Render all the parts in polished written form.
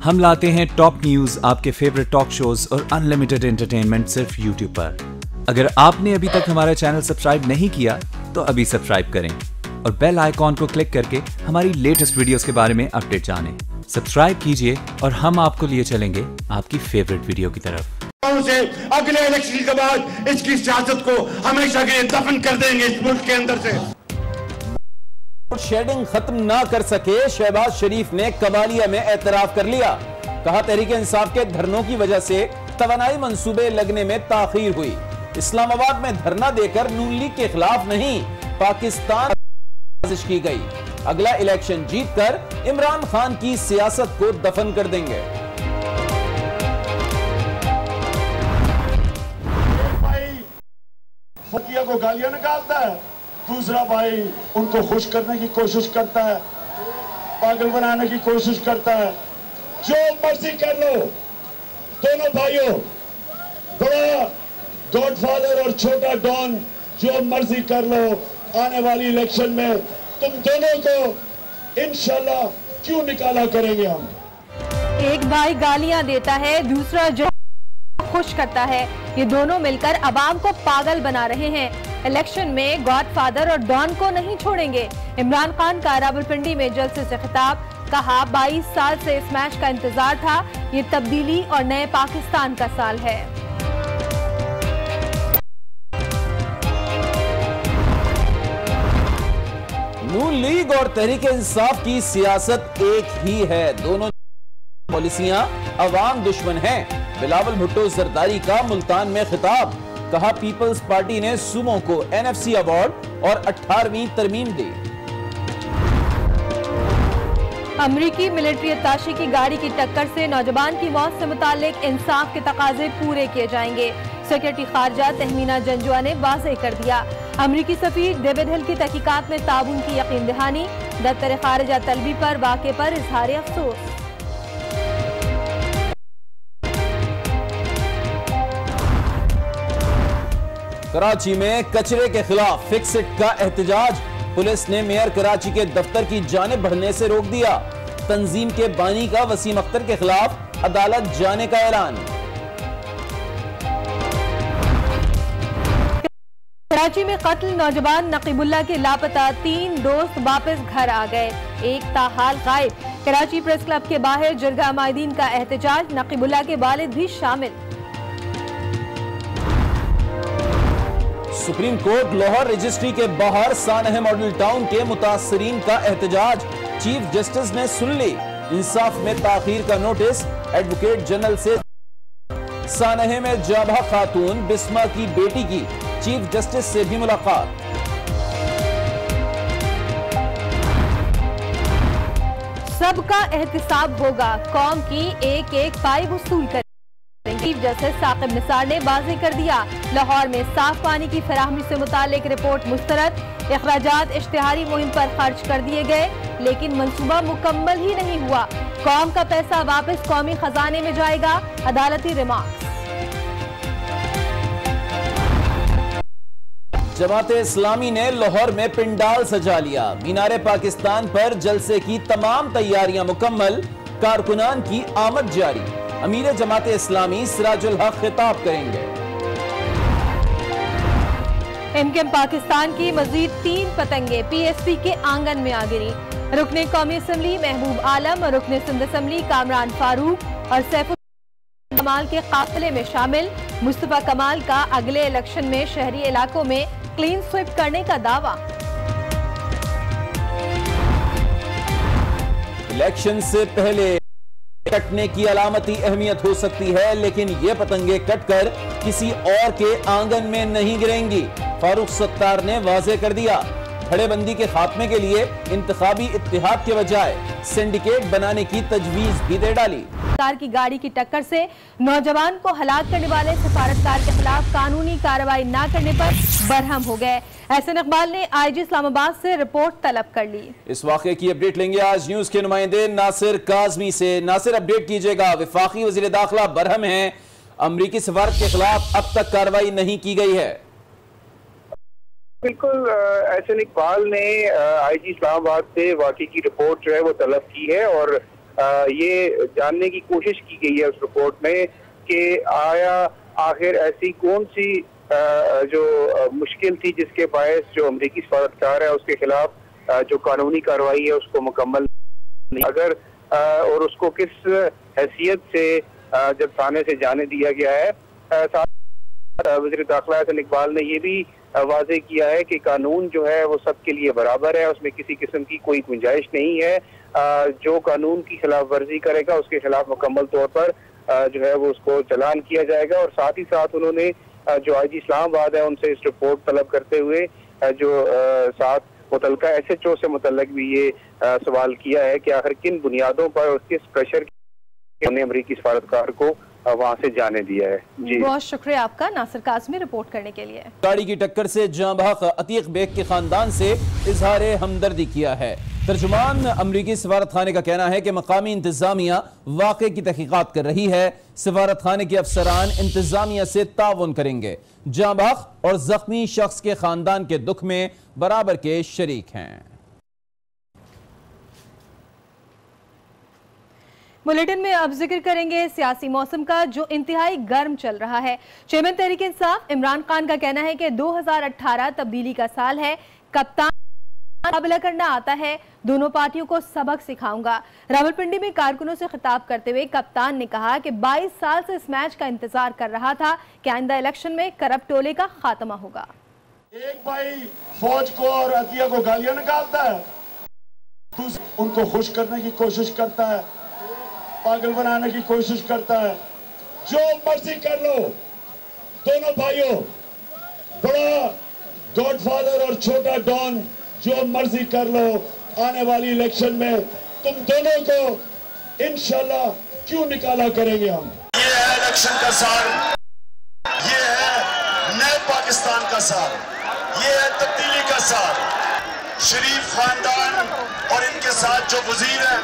हम लाते हैं top news, आपके फेवरेट टॉक शोज और अनलिमिटेड एंटरटेनमेंट सिर्फ यूट्यूब पर। अगर आपने अभी तक हमारा चैनल सब्सक्राइब नहीं किया तो अभी सब्सक्राइब करें और बेल आइकॉन को क्लिक करके हमारी लेटेस्ट वीडियोस के बारे में अपडेट जानें। सब्सक्राइब कीजिए और हम आपको लिए चलेंगे आपकी फेवरेट वीडियो की तरफ। से अगले इलेक्शन के बाद इसकी सियासत को हमेशा के लिए दफन कर देंगे इस मुल्क के अंदर से। शेडिंग खत्म ना कर सके शहबाज शरीफ ने कबालिया में एतराफ कर लिया। कहा तहरीक इंसाफ के धरनों की वजह से तवानाई मंसूबे लगने में ताखीर हुई। इस्लामाबाद में धरना देकर नून लीग के खिलाफ नहीं, पाकिस्तान साजिश की गई। अगला इलेक्शन जीतकर इमरान खान की सियासत को दफन कर देंगे। एक भाई फतिया को गालियां निकालता है, दूसरा भाई उनको खुश करने की कोशिश करता है, पागल बनाने की कोशिश करता है। जो मर्जी कर लो, दोनों भाइयों, बड़ा गॉडफादर और छोटा डॉन, जो मर्जी कर लो, आने वाली इलेक्शन में तुम दोनों को इंशाल्लाह क्यों निकाला करेंगे हम। एक भाई गालियां देता है, दूसरा जो खुश करता है। ये दोनों मिलकर अवाम को पागल बना रहे हैं। इलेक्शन में गॉडफादर और डॉन को नहीं छोड़ेंगे। इमरान खान का रावलपिंडी में जलसे से खिताब। कहा 22 साल से इस मैच का इंतजार था, ये तब्दीली और नए पाकिस्तान का साल है। नून लीग और तहरीक इंसाफ की सियासत एक ही है। दोनों पॉलिसियां अवाम दुश्मन हैं। बिलावल भुट्टो जरदारी का मुल्तान में खिताब। कहा पीपल्स पार्टी ने सुमो को एनएफसी अवार्ड और 18वीं तरमीम दी। अमरीकी मिलिट्री अत्ताशी की गाड़ी की टक्कर से नौजवान की मौत से मुतालिक इंसाफ के तकाजे पूरे किए जाएंगे। सेक्रेटरी खारजा तहमीना जंजुआ ने वाज़ेह कर दिया। अमरीकी सफीर डेविड हिल की तहकीकात में ताबून की यकीन दहानी। दफ्तर खारजा तलबी पर वाक़े पर इजहार अफसोस। कराची में कचरे के खिलाफ फिक्स इट का एहतजाज। पुलिस ने मेयर कराची के दफ्तर की जानिब बढ़ने से रोक दिया। तंजीम के बानी का वसीम अख्तर के खिलाफ अदालत जाने का ऐलान। कराची में कत्ल नौजवान नकीबुल्ला के लापता 3 दोस्त वापस घर आ गए, एक ताहाल गायब। कराची प्रेस क्लब के बाहर जरगा माहिदीन का एहतजाज, नकीबुल्ला के वालिद भी शामिल। सुप्रीम कोर्ट लाहौर रजिस्ट्री के बाहर सानह मॉडल टाउन के मुतासरीन का एहतजाज। चीफ जस्टिस ने सुन ली। इंसाफ में ताखीर का नोटिस एडवोकेट जनरल से। सानह में जाबा खातून बिस्मा की बेटी की चीफ जस्टिस से भी मुलाकात। सबका एहतिसाब होगा, कौम की एक एक पाई वसूल कर। चीफ जस्टिस साकिब निसार ने वाज़ेह कर दिया। लाहौर में साफ पानी की फराहमी से मुतालिक रिपोर्ट मुस्तरद। अखराजात इश्तिहारी मुहिम पर खर्च कर दिए गए, लेकिन मंसूबा मुकम्मल ही नहीं हुआ। कौम का पैसा वापस कौमी खजाने में जाएगा, अदालती रिमार्क्स। जमाते इस्लामी ने लाहौर में पिंडाल सजा लिया। मीनारे पाकिस्तान पर जलसे की तमाम तैयारियां मुकम्मल। कारकुनान की आमद जारी। अमीर जमाते इस्लामी सिराजुल हक खिताब करेंगे। एमकेएम पाकिस्तान की मजीद 3 पतंगे पीएसपी के आंगन में आ गिरी। रुकने कौमी असम्बली महबूब आलम और रुकने सिंध असम्बली कामरान फारूक और सैफुल कमाल के काफिले में शामिल। मुस्तफा कमाल का अगले इलेक्शन में शहरी इलाकों में क्लीन स्वीप करने का दावा। इलेक्शन से पहले कटने की अलामती अहमियत हो सकती है, लेकिन ये पतंगे कटकर किसी और के आंगन में नहीं गिरेंगी। फारूक सत्तार ने वाज़ेह कर दिया। धड़ेबंदी के खात्मे के लिए इंतखाबी इत्तेहाद के बजाय सिंडिकेट बनाने की तजवीज भी दे डाली। कार की गाड़ी की टक्कर से नौजवान को हलाक करने वाले सफारतकार के खिलाफ कानूनी कार्रवाई न करने पर बरहम हो गए। एहसन इकबाल ने आईजी इस्लामाबाद से रिपोर्ट तलब कर ली। इस वाक़े की अपडेट लेंगे आज न्यूज के नुमाइंदे नासिर काज़मी से। नासिर, अपडेट कीजिएगा। वफाकी वज़ीर दाखिला बरहम है, अमरीकी सफारत के खिलाफ अब तक कार्रवाई नहीं की गई है। बिल्कुल, एहसन इकबाल ने आईजी इस्लामाबाद से वाकई की रिपोर्ट जो है वो तलब की है और ये जानने की कोशिश की गई है उस रिपोर्ट में कि आया आखिर ऐसी कौन सी जो मुश्किल थी जिसके बायस जो अमरीकी सफारतकार है उसके खिलाफ जो कानूनी कार्रवाई है उसको मुकम्मल नहीं, अगर और उसको किस हैसियत से जब थाने से जाने दिया गया है। वज़ीर दाखिला हसन इकबाल ने ये भी वाज़ेह किया है कि कानून जो है वो सबके लिए बराबर है, उसमें किसी किस्म की कोई गुंजाइश नहीं है। जो कानून की खिलाफ वर्जी करेगा उसके खिलाफ मुकम्मल तौर पर जो है वो उसको चालान किया जाएगा। और साथ ही साथ उन्होंने जो आईजी इस्लामाबाद है उनसे इस रिपोर्ट तलब करते हुए जो साथ मुतल्लिका SHO से मुतल्लिक भी ये सवाल किया है कि आखिर किन बुनियादों पर और किस प्रेशर उन्होंने अमरीकी सफारतकार को वहाँ से जाने दिया है। जी बहुत शुक्रिया आपका नासिर काज़मी रिपोर्ट करने के लिए। गाड़ी की टक्कर से जाँ बहक अतीक बेग के खानदान से इजहार हमदर्दी किया है। तर्जुमान अमरीकी सफारत खाने का कहना है कि मकामी इंतजामिया वाक़े की तहकीकात कर रही है। सफारत खाने के अफसरान इंतजामिया से ताउन करेंगे। जाँ बहक और जख्मी शख्स के खानदान के दुख में बराबर के शरीक हैं। बुलेटिन में अब जिक्र करेंगे सियासी मौसम का जो इंतहाई गर्म चल रहा है। चेयरमैन तहरीक इंसाफ इमरान खान का कहना है कि 2018 तब्दीली का साल है, कप्तान मुकाबला करना आता है, दोनों पार्टियों को सबक सिखाऊंगा। रावलपिंडी में कारकुनों से खिताब करते हुए कप्तान ने कहा कि 22 साल से इस मैच का इंतजार कर रहा था कि आइंदा इलेक्शन में करप्ट टोले का खात्मा होगा। एक भाई फौज को और अतिया को गालियां निकालता है, उनको खुश करने की कोशिश करता है, पागल बनाने की कोशिश करता है। जो मर्जी कर लो, दोनों भाइयों, बड़ा गॉडफादर और छोटा डॉन, जो मर्जी कर लो, आने वाली इलेक्शन में तुम दोनों को इंशाल्लाह क्यों निकाला करेंगे हम। ये है इलेक्शन का साल, ये है नए पाकिस्तान का साल, ये है तब्दीली का साल। शरीफ खानदान और इनके साथ जो वजीर हैं,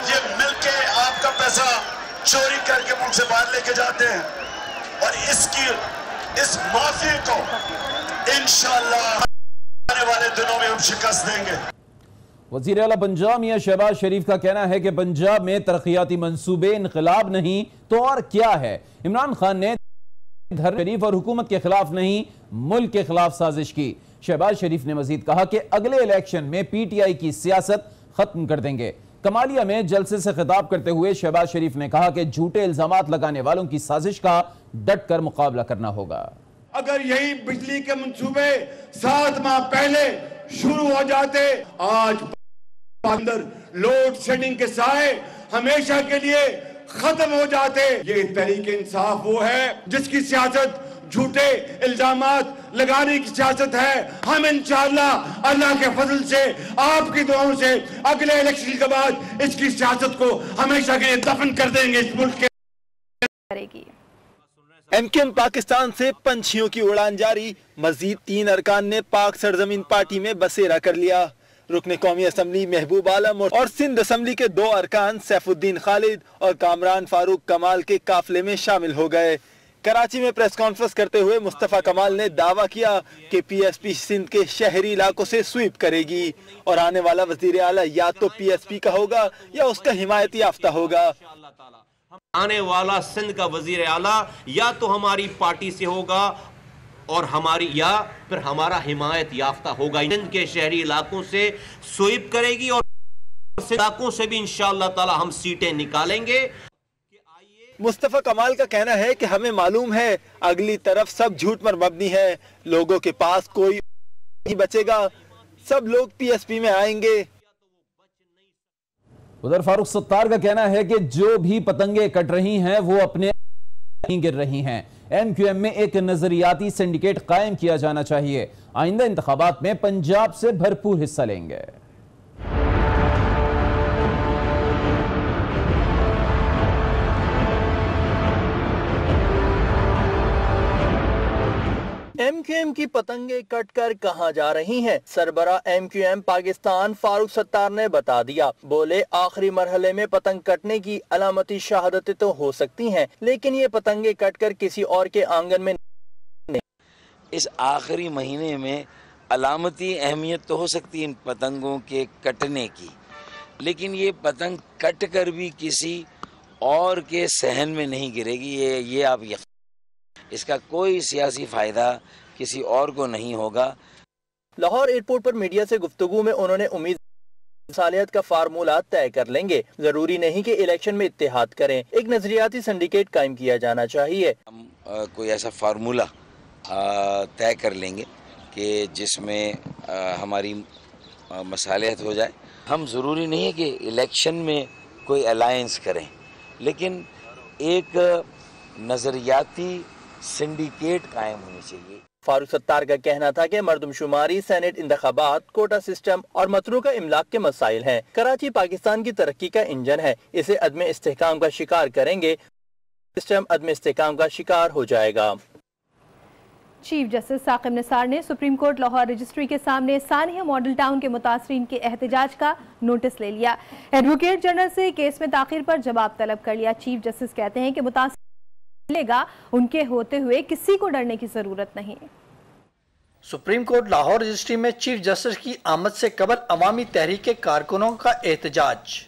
ये मिलके आपका पैसा चोरी करके मुल्क से बाहर लेके जाते हैं और इस माफिया को इंशाअल्लाह आने वाले दिनों में हम शिकस्त देंगे। वज़ीर आला पंजाब मियां शहबाज शरीफ का कहना है कि पंजाब में तरक्याती मंसूबे इनकलाब नहीं तो और क्या है। इमरान खान ने धर्म शरीफ और हुकूमत के खिलाफ नहीं, मुल्क के खिलाफ साजिश की। शहबाज शरीफ ने मजीद कहा कि अगले इलेक्शन में PTI की सियासत खत्म कर देंगे। कमालिया में जलसे से खिताब करते हुए शहबाज शरीफ ने कहा कि झूठे इल्जामात लगाने वालों की साजिश का डट कर मुकाबला करना होगा। अगर यही बिजली के मंसूबे 7 माह पहले शुरू हो जाते, आज अंदर लोड शेडिंग के साए हमेशा के लिए खत्म हो जाते। ये तहरीक इंसाफ वो है जिसकी सियासत झूठे इल्जामात लगाने की सियासत है। हम इंशाअल्लाह अल्लाह के फजल से, आपकी दुआओं से अगले इलेक्शन के बाद इसकी सियासत को हमेशा के लिए दफन कर देंगे इस मुल्क के। MQM पाकिस्तान से पंछियों की उड़ान जारी। मजीद 3 अरकान ने पाक सरजमीन पार्टी में बसेरा कर लिया। रुकने कौमी असम्बली महबूब आलम और सिंध असम्बली के 2 अरकान सैफुद्दीन खालिद और कामरान फारूक कमाल के काफिले में शामिल हो गए। कराची में प्रेस कॉन्फ्रेंस करते हुए मुस्तफ़ा कमाल ने दावा किया कि PSP सिंध के शहरी इलाकों से स्वीप करेगी और आने वाला वज़ीर आला या तो PSP का होगा या उसका हिमायती याफ्ता होगा। आने वाला सिंध का वजीर आला या तो हमारी पार्टी से होगा और हमारी या फिर हमारा हिमायत याफ्ता होगा। सिंध के शहरी इलाकों से स्वीप करेगी और इलाकों से भी इंशाअल्लाह ताला हम सीटें निकालेंगे। मुस्तफ़ा कमाल का कहना है कि हमें मालूम है अगली तरफ सब झूठ पर मबनी है, लोगों के पास कोई नहीं बचेगा, सब लोग PSP में आएंगे। उधर फारूक सत्तार का कहना है कि जो भी पतंगे कट रही हैं वो अपने गिर रही हैं। MQM में एक नजरियाती सिंडिकेट कायम किया जाना चाहिए। आइंदा इंतखाबात में पंजाब से भरपूर हिस्सा लेंगे। MQM की पतंगे कटकर कहां जा रही हैं? सरबरा MQM पाकिस्तान फारूक सत्तार ने बता दिया। बोले आखिरी मरहले में पतंग कटने की अलामती शहादतें तो हो सकती हैं, लेकिन ये पतंगे कटकर किसी और के आंगन में नहीं। इस आखिरी महीने में अलामती अहमियत तो हो सकती है इन पतंगों के कटने की, लेकिन ये पतंग कट कर भी किसी और के सहन में नहीं गिरेगी। ये आप इसका कोई सियासी फायदा किसी और को नहीं होगा। लाहौर एयरपोर्ट पर मीडिया से गुफ्तगू में उन्होंने उम्मीद सालियत का फार्मूला तय कर लेंगे। जरूरी नहीं कि इलेक्शन में इत्तेहाद करें, एक नजरियाती सिंडिकेट कायम किया जाना चाहिए। हम कोई ऐसा फार्मूला तय कर लेंगे कि जिसमें हमारी मसालियत हो जाए। हम ज़रूरी नहीं है कि इलेक्शन में कोई अलायंस करें, लेकिन एक नज़रियाती सिंडिकेट कायम होनी चाहिए। फारूक सत्तार का कहना था कि मर्दमशुमारी, सेनेट इंतखाबात, कोटा सिस्टम और मतरूका इमलाक के मसाइल हैं। कराची पाकिस्तान की तरक्की का इंजन है, इसे अदम इस्तेहकाम का शिकार करेंगे, सिस्टम अदम इस्तेहकाम का शिकार हो जाएगा। चीफ जस्टिस साकिब निसार ने सुप्रीम कोर्ट लाहौर रजिस्ट्री के सामने सानिया मॉडल टाउन के मुतासरीन के एहतजाज का नोटिस ले लिया। एडवोकेट जनरल से केस में ताखीर पर जवाब तलब कर लिया। चीफ जस्टिस कहते हैं कि मुतासरीन मिलेगा, उनके होते हुए किसी को डरने की जरूरत नहीं। सुप्रीम कोर्ट लाहौर रजिस्ट्री में चीफ जस्टिस की आमद से कबल अवामी तहरीक के कारकुनों का एहतजाज।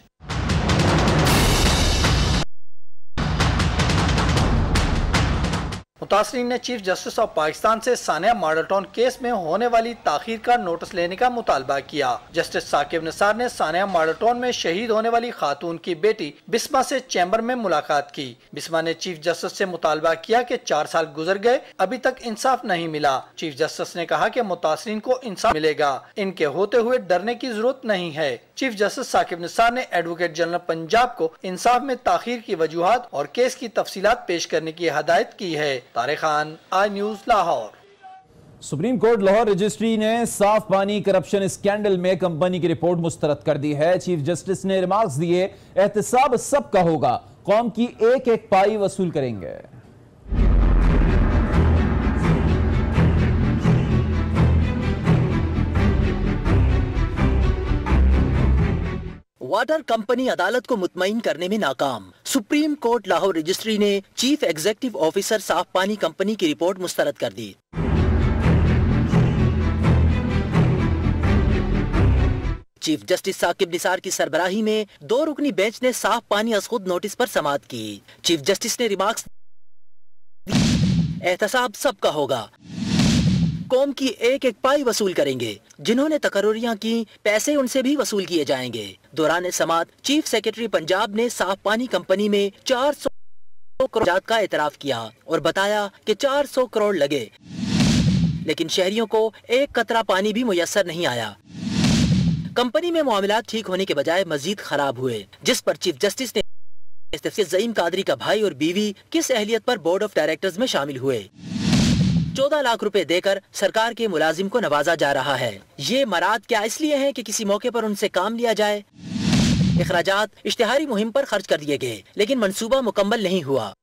मुतासरीन ने चीफ जस्टिस ऑफ पाकिस्तान से सानिया मॉडल टाउन केस में होने वाली ताखीर का नोटिस लेने का मुतालबा किया। जस्टिस साकिब निसार ने सानिया मॉडल टाउन में शहीद होने वाली खातून की बेटी बिस्मा से चैम्बर में मुलाकात की। बिस्मा ने चीफ जस्टिस से मुतालबा किया कि 4 साल गुजर गए, अभी तक इंसाफ नहीं मिला। चीफ जस्टिस ने कहा कि मुतासरीन को इंसाफ मिलेगा, इनके होते हुए डरने की जरूरत नहीं है। चीफ जस्टिस साकिब निसार ने एडवोकेट जनरल पंजाब को इंसाफ में ताखीर की वजूहात और केस की तफसीलात पेश करने की हदायत की है। Tariq Khan, I news, Lahore. Supreme court Lahore registry ने साफ पानी करप्शन स्कैंडल में कंपनी की रिपोर्ट मुस्तरद कर दी है। चीफ जस्टिस ने रिमार्क्स दिए, एहतसाब सबका होगा, कौम की एक एक पाई वसूल करेंगे। वाटर कंपनी अदालत को मुतमईन करने में नाकाम। सुप्रीम कोर्ट लाहौर रजिस्ट्री ने चीफ एग्जीक्यूटिव ऑफिसर साफ पानी कंपनी की रिपोर्ट मुस्तरद कर दी। चीफ जस्टिस साकिब निसार की सरबराही में 2 रुकनी बेंच ने साफ पानी अज खुद नोटिस पर समाअत की। चीफ जस्टिस ने रिमार्क्स, एहतसाब सबका होगा, कौम की एक एक पाई वसूल करेंगे, जिन्होंने तकर्रुरियां की पैसे उनसे भी वसूल किए जाएंगे। दौरान समाअत चीफ सेक्रेटरी पंजाब ने साफ पानी कंपनी में 400 करोड़ का एतराफ किया और बताया कि 400 करोड़ लगे, लेकिन शहरियों को एक कतरा पानी भी मुयस्सर नहीं आया। कंपनी में मामलात ठीक होने के बजाय मजीद खराब हुए, जिस पर चीफ जस्टिस ने ज़ईम कादरी का भाई और बीवी किस अहलियत पर बोर्ड ऑफ डायरेक्टर्स में शामिल हुए। 14 लाख रुपए देकर सरकार के मुलाजिम को नवाजा जा रहा है। ये मराद क्या इसलिए हैं कि किसी मौके पर उनसे काम लिया जाए। इखराजात इश्तिहारी मुहिम पर खर्च कर दिए गए, लेकिन मंसूबा मुकम्मल नहीं हुआ।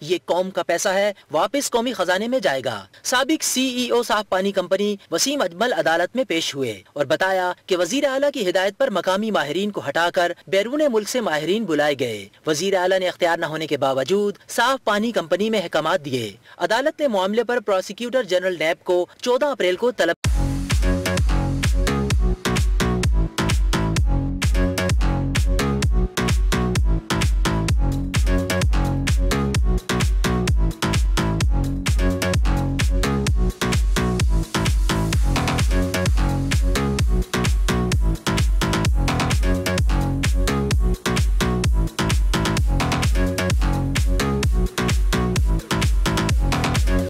ये कौम का पैसा है, वापस कौमी खजाने में जाएगा। साबिक CEO साफ पानी कंपनी वसीम अजमल अदालत में पेश हुए और बताया कि वजीर आला की हिदायत पर मकामी माहिरीन को हटाकर बैरून मुल्क से माहिरीन बुलाए गए। वजीर आला ने इख्तियार न होने के बावजूद साफ पानी कंपनी में अहकामात दिए। अदालत ने मामले पर प्रोसिक्यूटर जनरल नैब को 14 अप्रैल को तलब